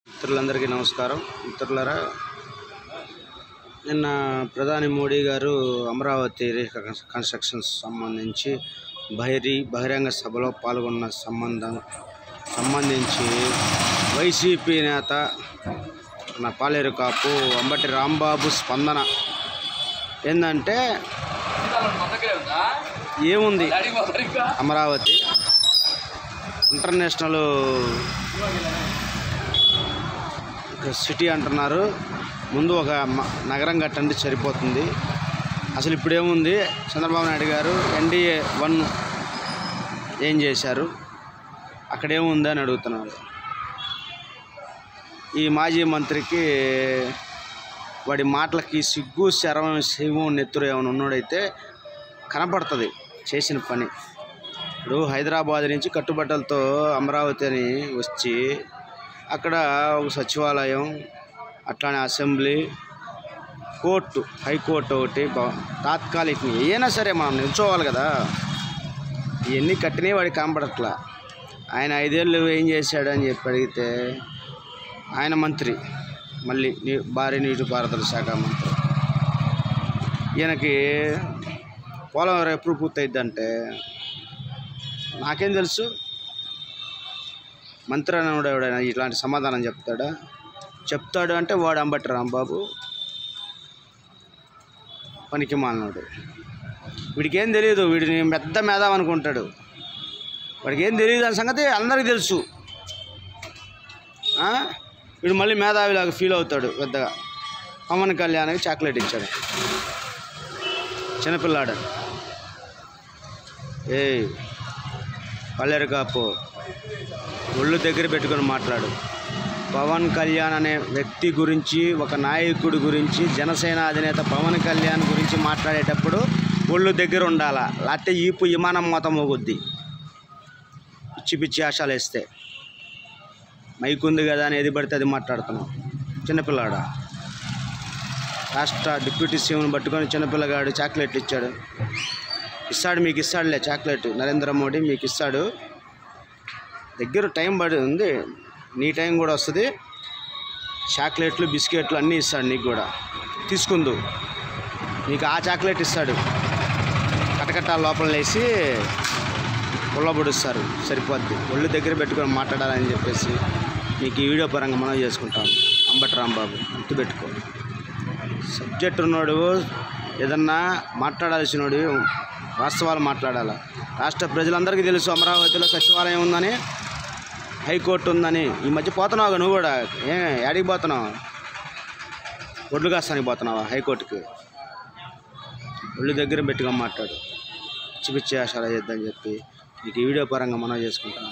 మిత్రులందరికీ నమస్కారం. మిత్రులారా, నిన్న ప్రధాని మోడీ గారు అమరావతి కన్స్ట్రక్షన్స్ సంబంధించి బహిరంగ సభలో పాల్గొన్న సంబంధించి వైసీపీ నేత నా పాలేరు కాపు అంబటి రాంబాబు స్పందన ఏంటంటే, ఏముంది అమరావతి ఇంటర్నేషనల్ సిటీ అంటున్నారు, ముందు ఒక నగరం కట్టండి సరిపోతుంది. అసలు ఇప్పుడేముంది, చంద్రబాబు నాయుడు గారు NDA 1 ఏం చేశారు, అక్కడేముంది అని అడుగుతున్నారు. ఈ మాజీ మంత్రికి వాడి మాటలకి సిగ్గు శివం నెత్తురు ఏమైనా ఉన్నాడైతే కనపడుతుంది చేసిన పని. ఇప్పుడు హైదరాబాద్ నుంచి కట్టుబట్టలతో అమరావతి అని వచ్చి అక్కడ ఒక సచివాలయం, అట్లానే అసెంబ్లీ, కోర్టు, హైకోర్టు ఒకటి తాత్కాలిక ఏదైనా సరే మనం నిల్చోవాలి కదా. ఇవన్నీ కట్టినవి వాడికి కనపడట్లా. ఆయన 5 ఏళ్ళు ఏం చేశాడు అని చెప్పి అడిగితే, ఆయన మంత్రి, మళ్ళీ భారీ నీటిపారుదల శాఖ మంత్రి, ఈయనకి పోలవరం ఎప్పుడు పూర్తయిద్దంటే నాకేం తెలుసు. మంత్రి అనేవాడు ఎవడైనా ఇట్లాంటి సమాధానం చెప్తాడు అంటే వాడు అంబటి రాంబాబు పనికి మాలినాడు. వీడికి ఏం తెలియదు, వీడిని పెద్ద మేధావి అనుకుంటాడు. వాడికి ఏం తెలియదు అనే సంగతి అందరికీ తెలుసు. వీడు మళ్ళీ మేధావిలాగా ఫీల్ అవుతాడు పెద్దగా. పవన్ కళ్యాణ్కి చాక్లెట్ ఇచ్చాడు చిన్నపిల్లాడు. పల్లెరు కాపు, ఒళ్ళు దగ్గర పెట్టుకొని మాట్లాడు. పవన్ కళ్యాణ్ అనే వ్యక్తి గురించి, ఒక నాయకుడి గురించి, జనసేన అధినేత పవన్ కళ్యాణ్ గురించి మాట్లాడేటప్పుడు ఒళ్ళు దగ్గర ఉండాలా, లేకపోతే ఈపు విమానం మొత్తం మోగుద్ది. పిచ్చి ఆశాలు వేస్తే మైక్ ఉంది కదా అని ఏది పడితే అది మాట్లాడుతున్నాం. చిన్నపిల్లాడ రాష్ట్ర డిప్యూటీ సీఎంను పట్టుకొని చిన్నపిల్లగాడు చాక్లెట్లు ఇచ్చాడు. మీకు ఇస్తాడులే చాక్లెట్, నరేంద్ర మోడీ మీకు ఇస్తాడు. దగ్గర టైం పడుతుంది, నీ టైం కూడా వస్తుంది. చాక్లెట్లు, బిస్కెట్లు అన్నీ ఇస్తాడు నీకు కూడా, తీసుకుందు. నీకు ఆ చాక్లెట్ ఇస్తాడు, కటకట్టాల లోపల వేసి పుల్లబొడుస్తారు, సరిపోద్ది. ఒళ్ళు దగ్గర పెట్టుకొని మాట్లాడాలని చెప్పేసి మీకు ఈ వీడియో పరంగా మనం చేసుకుంటాం. అంబటి రాంబాబు గుర్తుపెట్టుకో, సబ్జెక్ట్ ఉన్నాడు, ఏదన్నా మాట్లాడాల్సినోడు వాస్తవాలు మాట్లాడాలి. రాష్ట్ర ప్రజలందరికీ తెలుసు అమరావతిలో సచివాలయం ఉందని, హైకోర్టు ఉందని. ఈ మధ్య పోతున్నావు నువ్వు కూడా, యాడికి పోతున్నావు? ఒడ్లు కాస్తానికి పోతున్నావా హైకోర్టుకి? ఒళ్ళు దగ్గర పెట్టుకొని మాట్లాడు. పిచ్చి ఆశాలు చేద్దని చెప్పి మీకు ఈ వీడియో పరంగా మనం చేసుకుంటాం.